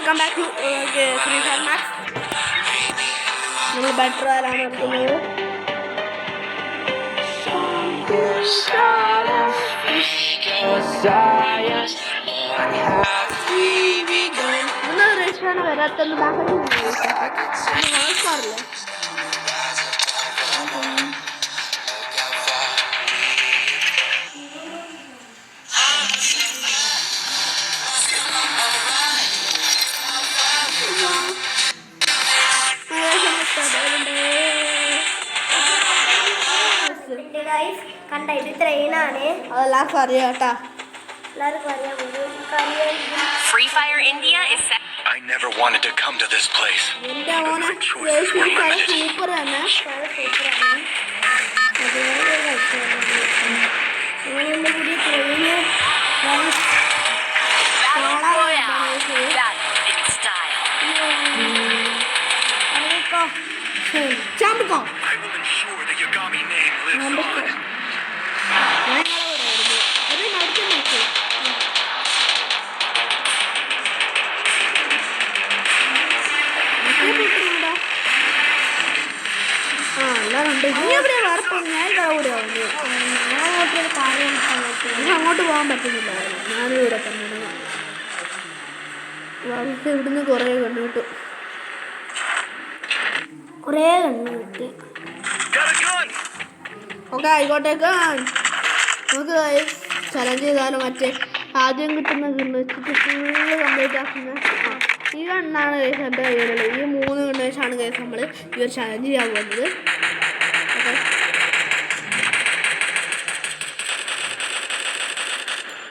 Welcome back to Free Fire Max. നമ്മൾ better ആയാണ് എടുക്കുന്നത്. രജിസ്ട്രാണ് വരാത്തെന്ന് ബാക്കില്ലേ കണ്ട ഇത് ട്രെയിനാണ്. അതെല്ലാവർക്കും അറിയാം കേട്ടാ. Free Fire India is set. I never wanted to come to this place. എന്റെ മോനെ സൂപ്പർ തന്നെ. പുതിയ ട്രെയിന് ചാമ്പിക്കോ. അങ്ങോട്ട് പോകാൻ പറ്റുന്നില്ല. ഞാനും ഇവിടെ തന്നെ ഇവിടുന്ന് കുറേ കണ്ടുകിട്ടു. കുറേ കണ്ടുകിട്ടി. ഓക്കെ ആയിക്കോട്ടേക്ക് നമുക്ക് ചലഞ്ച് ചെയ്താലും മറ്റേ ആദ്യം കിട്ടുന്ന ഗണ്ണ് വെച്ചിട്ട് ഫുള്ള് കംപ്ലീറ്റ് ആക്കുന്ന ഈ ഗണ്ണാണ് കേസ് എൻ്റെ കയ്യിലുള്ളത്. ഈ 3 ഗണ്ണ് വെച്ചാണ് കേസ് നമ്മൾ ഈ ഒരു ചലഞ്ച് ചെയ്യാൻ പോകുന്നത്. ഓക്കെ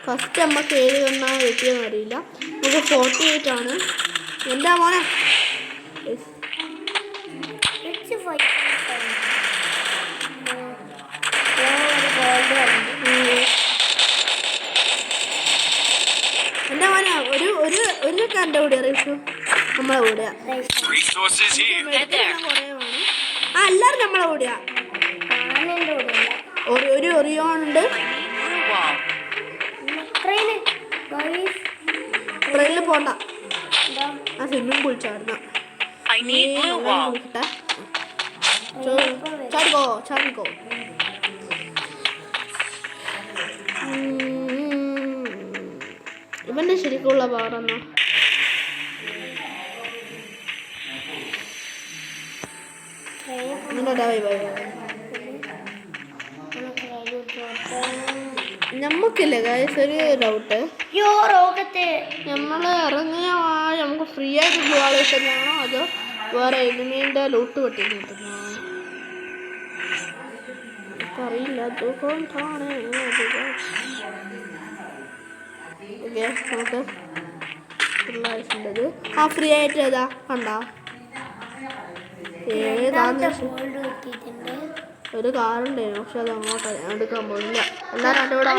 ഫസ്റ്റ് നമുക്ക് ഏത് ഗണ്ണാണ് കിട്ടിയെന്ന് അറിയില്ല. നമുക്ക് 48 ആണ്. എന്താ മോനെ എന്താ മോനെ ഒരു കണ്ട കൂടെ അറിയിച്ചു നമ്മളെ കൂടെയാ. എല്ലാവരും നമ്മളെ കൂടെയാ. ഒരു ഒറിയോണുണ്ട്. ട്രെയിനിൽ പോണ്ട. ആ സ്വിമ്മിങ് പൂൾ ചാടുന്ന ചാടിക്കോ ചാടിക്കോ. ഇവന്റെ ശരിക്കുള്ള പവറെന്നോ ഞമ്മക്കില്ലേ ഗൈസ് ഒരു ഡൗട്ട്. നമ്മൾ ഇറങ്ങിയ നമുക്ക് ഫ്രീ ആയിട്ട് ഗോൾ കിട്ടുന്നതാണോ അതോ വേറെ എനിമീൻ്റെ ലൂട്ട് വെട്ടി കിട്ടുന്നതാണോ അറിയില്ല. അതുകൊണ്ടാണ് ഓക്കെ നമുക്ക് ഫുള്ളായിട്ടുള്ളത്. ആ ഫ്രീ ആയിട്ട് ഏതാ കണ്ടാ ഏതാന്ന് ഒരു കാറുണ്ടായിരുന്നു. പക്ഷെ അത് അങ്ങോട്ട് എടുക്കാൻ പോയില്ല. എല്ലാവരും എൻ്റെ കൂടെ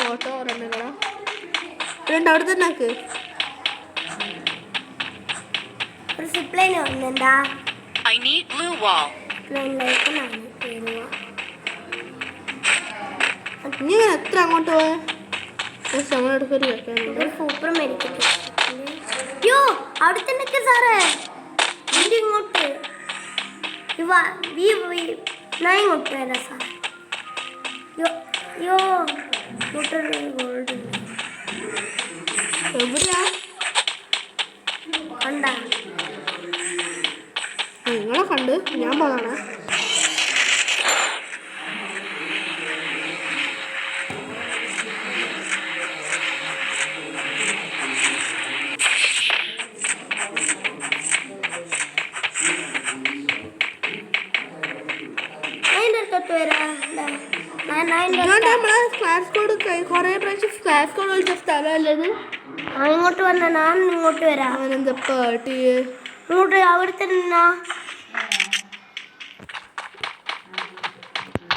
ഫോട്ടോ ഒരെണ്ണ ഇതുണ്ട് അവിടെ തന്നെ ആക്ക്. നീ എത്ര അങ്ങോട്ട് പോയ നമ്മളെടുക്കൊരു സൂപ്പർ മേടിക്കട്ടെ. യോ അവിടെ തന്നെ സാറേ ഇങ്ങോട്ട് ഞാൻ ഇങ്ങോട്ട് വരാം സാർ. യോ ഗോൾഡ് എവിടെയാ കണ്ടാ നിങ്ങളെ കണ്ട് ഞാൻ പോകാണ്. ഇങ്ങോട്ട് വന്ന ഞാൻ ഇങ്ങോട്ട് വരാം. ഇങ്ങോട്ട് അവിടെ തന്നെ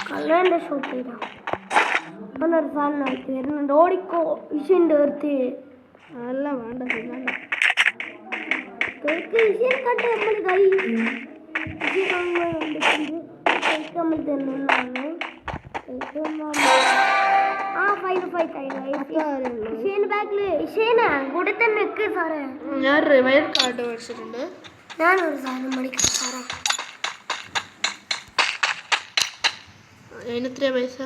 കല്ലേൻ്റെ ഷൂട്ട് ചെയ്താ ഒരു സാധനമായിട്ട് വരുന്നുണ്ട്. ഓടിക്കോ വിഷയൻ്റെ അടുത്ത് അല്ല വേണ്ട വിഷയം കണ്ട് നമ്മൾ കൈ നമ്മൾ തന്നെ ആ 5 കംപ്ലീറ്റ് ആയി ഇഷേന്റെ ബാക്കില് ഇഷേന കൂടെ തന്നെ നിൽക്ക് സാറേ. ഞാൻ റിവൈൽ കാർഡ് മേടിച്ചിട്ടുണ്ട്. ഞാനൊരു സാധനം മേടിക്കാം സാറേ. അതിനെത്രയാ പൈസ?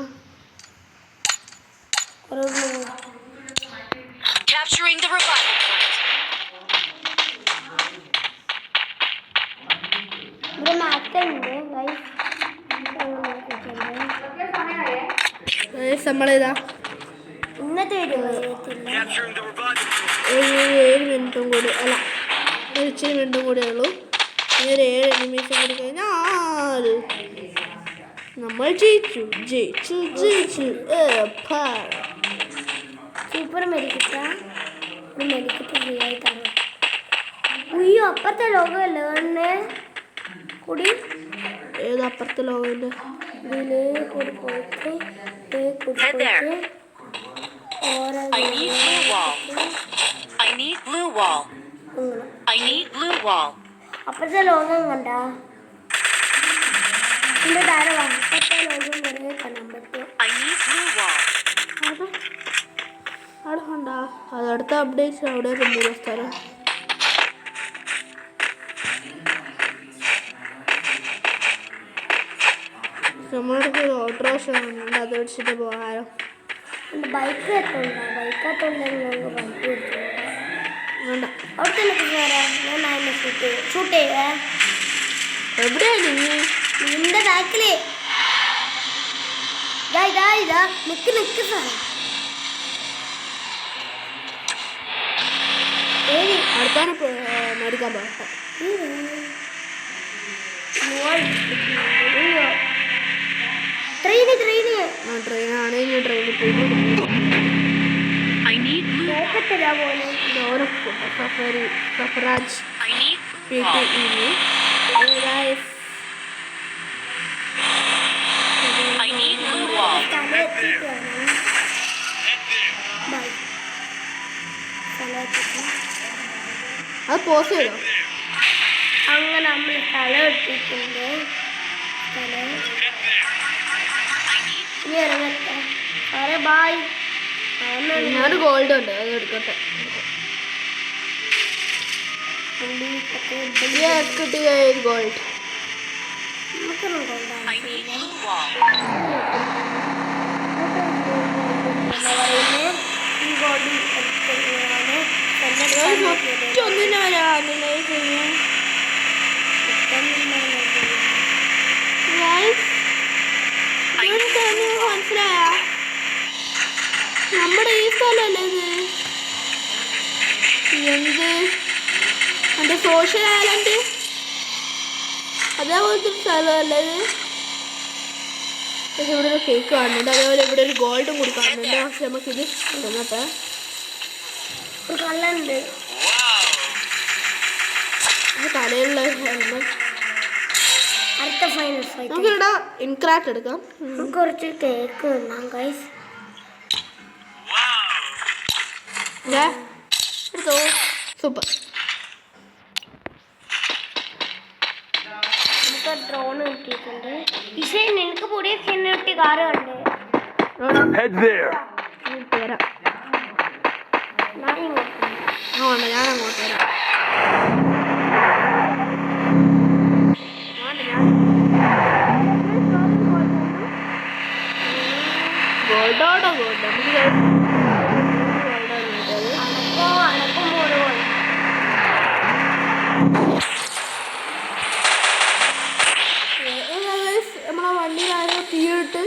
Capturing the revival point. ഇവിടെ മാറ്റുണ്ട് നമ്മളിതാ ഇന്നത്തെ video Capturing the revival point. 7 മിനിറ്റും കൂടി അല്ല ഒരു ഇച്ചിരി മിനിറ്റും കൂടിയേ ഉള്ളൂ. ഇനി ഒരു 7 നിമിഷം കൂടി കഴിഞ്ഞാൽ നമ്മൾ ജയിച്ചു. സൂപ്പർ മെഡിക്കറ്റ് ഫ്രീ ആയി തരണം. ഉയ്യോ അപ്പുറത്തെ ലോകമല്ലേ തന്നെ കൂടി ഏത് അപ്പുറത്തെ ലോകമില്ല. ഇതിലേ കൂടി പോയിട്ട് Head there. I need blue wall. I need blue wall. I need blue wall. അപ്പുറത്തെ ലോകം കണ്ട ഇതിന്റെ താഴെ അപ്പുറത്തെ ലോകം വരെ കാണാൻ പറ്റും. I need blue wall. അവിടെ കണ്ട അതടുത്ത അപ്ഡേറ്റ്സ് അവിടെ കൊണ്ടുവരുന്ന സ്ഥലം. നമ്മൾക്ക് ഓട്ടോറിക്ഷ ഉണ്ട്, അത് വെച്ചിട്ട് പോകാനോ. എൻ്റെ ബൈക്ക് എത്തുന്നുണ്ടോ? ബൈക്കകത്തുണ്ടെങ്കിൽ ബൈക്ക് എടുത്തു വേണ്ട. അവിടെ തന്നെ സാറേ ഞാൻ അതിനെ ഷൂട്ട് ചെയ്യുവേ. എവിടെയാണ് നീ? നിന്റെ ബാക്കില് ഇതാ നിക്ക് സാറേ. അടുത്താണ് മേടിക്കാൻ പോകട്ടെ. ട്രെയിനാണ് ഞാൻ ട്രെയിനിൽ പോയി. I need blue wall. കേക്കത്തില്ല പോലെ സഫറാജ് I need blue PT wall. I need blue wall. അത് പോസ് ചെയ്തോ? അങ്ങനെ നമ്മൾ സ്ഥലം എത്തിയിട്ടുണ്ട്. ഇനി ഇറങ്ങട്ടെ സാറേ. ബായ്. ഞാനൊരു ഗോൾഡ് ഉണ്ട്, അത് എടുക്കട്ടെ. കിട്ടിയ ഗോൾഡ് നമുക്കൊന്നും I need blue wall. ഈ ബോഡി ഒന്നിനെ വരാറില്ല. മനസ്സിലായ നമ്മുടെ ഈ സ്ഥലമല്ലേ ഇത്? എന്ത് എൻ്റെ സോഷ്യൽ ഐലൻഡ് അതേപോലത്തെ ഒരു സ്ഥലമല്ലേ ഇത്? പക്ഷെ ഇവിടെ ഒരു കേക്ക് കാണുന്നുണ്ട്, അതേപോലെ ഇവിടെ ഒരു ഗോൾഡും കൂടി കാണുന്നുണ്ട്. പക്ഷെ നമുക്കിത് തന്നട്ടെ. ഒരു കല്ലുണ്ട്. ഇത് തലയിലുള്ള ഹെൽമെറ്റ്. അടുത്ത ഫൈനൽ ഫൈറ്റ് നമുക്കിവിടെ ഇൻക്രാറ്റ് എടുക്കാം. കുറച്ച് കേക്ക് തിന്നാം ഗൈസ്. എടുത്തോ. സൂപ്പർ. നമുക്ക് ഡ്രോൺ കിട്ടിയിട്ടുണ്ട്. പക്ഷേ നിനക്ക് പുതിയ സ്കിൻ കിട്ടിയ കാറ് കണ്ടേ? Head there. വരാം. ഞാൻ ഇങ്ങോട്ട് ഞാൻ അങ്ങോട്ട് വരാം. ഗോൾഡോടോ ഗോൾഡ് നമുക്ക് അനക്കും മൂന്ന് പോലെ നമ്മളെ വണ്ടിയിലാരോ തീയിട്ട്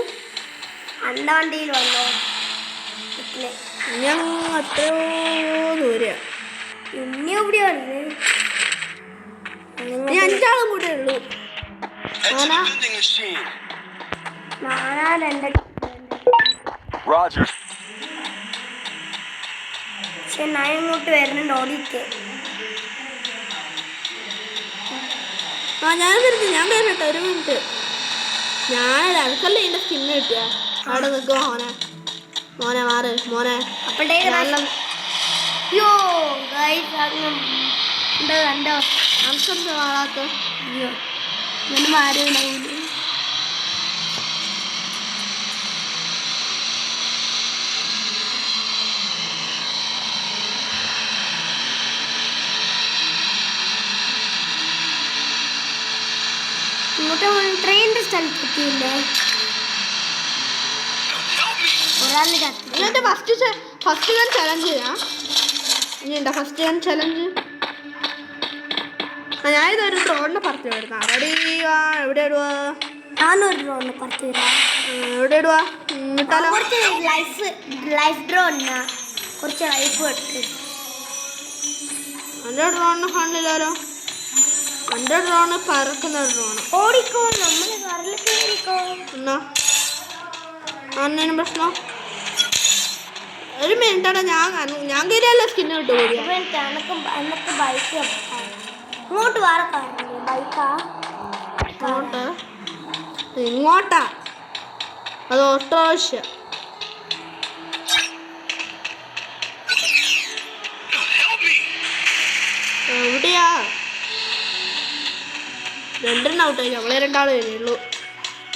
അണ്ട വണ്ടിയിൽ വന്നോ? ഞാൻ എത്രയോ ദൂരെയാ. ഇനി എവിടെയാണ്? ഇനി 5 ആളും കൂടെ ഉള്ളൂ. Vending machine. നാനാ രണ്ട്. Roger. പക്ഷെ ഞാൻ ഇങ്ങോട്ട് വരുന്നുണ്ട്. ഓടിക്ക്. ഞാൻ വരുന്നുണ്ട്. ഒരു മിനിറ്റ്. അനക്കല്ലേ എൻ്റെ സ്കിന്ന് കിട്ടിയ അവിടെ നിൽക്കുക. മോനെ മാറ് മോനെ. അപ്പോഴത്തേക്ക് അയ്യോ ഗൈസ് കണ്ടോ നമുക്കെന്ത് മാറാത്ത? അയ്യോ ഇങ്ങനെ മാറി ഉണ്ടാവില്ല. ഇങ്ങോട്ട് ട്രെയിനിന്റെ സ്ഥലത്തെത്തിയില്ലേ? ഒരാള് ചത്തു. ഇങ്ങനത്തെ ഫസ്റ്റ് ഞാൻ ചലഞ്ച് ചെയ്യാം. ഇനി ഉണ്ടോ ഫസ്റ്റ് ഞാൻ ചലഞ്ച്? ഞാനിതൊരു ഡ്രോണിനെ പറത്തി വരുന്ന റെഡി. എവിടെ ഇടുക? ഞാനൊരു ഡ്രോണിനെ പറത്തി വരാം. എവിടെ ഇടുക? ഇട്ടാലോ? കുറച്ച് ലൈഫ് ഡ്രോണിനാ കുറച്ച് ലൈഫ് എടുത്ത്. എൻ്റെ ഡ്രോണിനെ കാണില്ലല്ലോ. എൻ്റെ ഡ്രോണ് പറക്കുന്ന ഡ്രോണ്. ഓടിക്കോ, നമ്മള് കറിൽ കയറിക്കോ. എന്നാ അന്നേനും പ്രശ്നം. ഒരു മിനിറ്റാണ് ഞാൻ കയറിയല്ല സ്കിന്ന് കിട്ടു കൂടിയ. എനിക്ക് ബൈക്ക് ഇങ്ങോട്ട് വേറെ കാറില്ലേ? ബൈക്കാ ഇങ്ങോട്ടാ? അത് ഓട്ടോറിക്ഷ. എവിടെയാ? രണ്ടെണ്ണം ഔട്ടായി. ഞങ്ങളെ രണ്ടാളെ വരുള്ളൂ.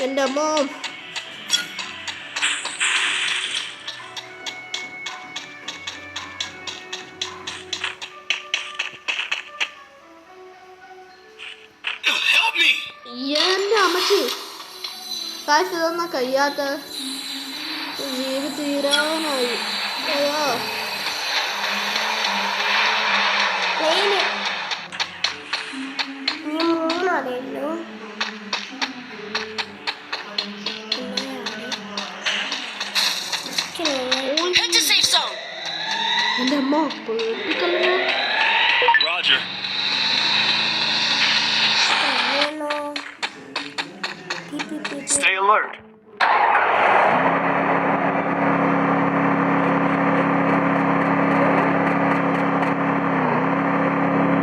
എൻ്റെ അമ്മ. എൻ്റെ അമ്മച്ചി കാശ് ഇതൊന്നും കഴിയാത്ത ജീവി തീരാനായി. അയ്യോ ട്രെയിന് നീ 3 അറിയല്ലോ. Head to safe zone. എൻ്റെ അമ്മ പേടിക്കല്ലോ. Roger. Stay alert.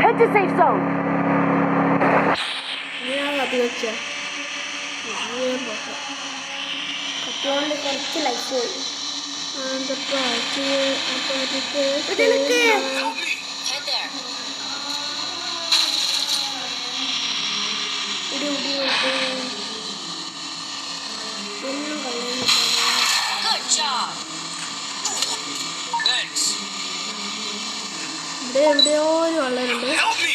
Head to safe zone. ഞാൻ കത്തി വെച്ച കത്തിയോണ്ട് കുറച്ച് ലൈഫ് പോയി. Head there. Good job. Thanks. ഇവിടെ എവിടെയോ ഒരു വള്ളരുണ്ട്. Help me.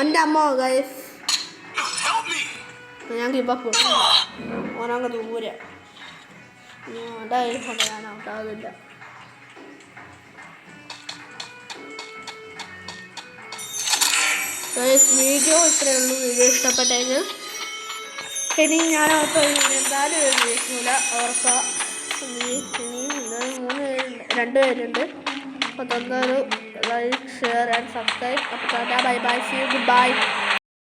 എൻ്റെ അമ്മ ഗൈസ്. Help me. ഞാൻ കിപ്പോ ഓനങ്ങ് ദൂരെ. അതായത് ഞാൻ ഔട്ടാകില്ല. വീഡിയോ ഇത്രയേ ഉള്ളൂ. വീഡിയോ ഇഷ്ടപ്പെട്ടെങ്കിൽ ഇനി ഞാൻ എന്തായാലും വീഡിയോസില്ല ഓർക്കുക. ഇനിയും 2 പേരുണ്ട്. അപ്പോൾ തന്നൊരു ലൈക്ക് ഷെയർ ആൻഡ് സബ്സ്ക്രൈബ്. അപ്പോൾ bye bye. See you. Good by.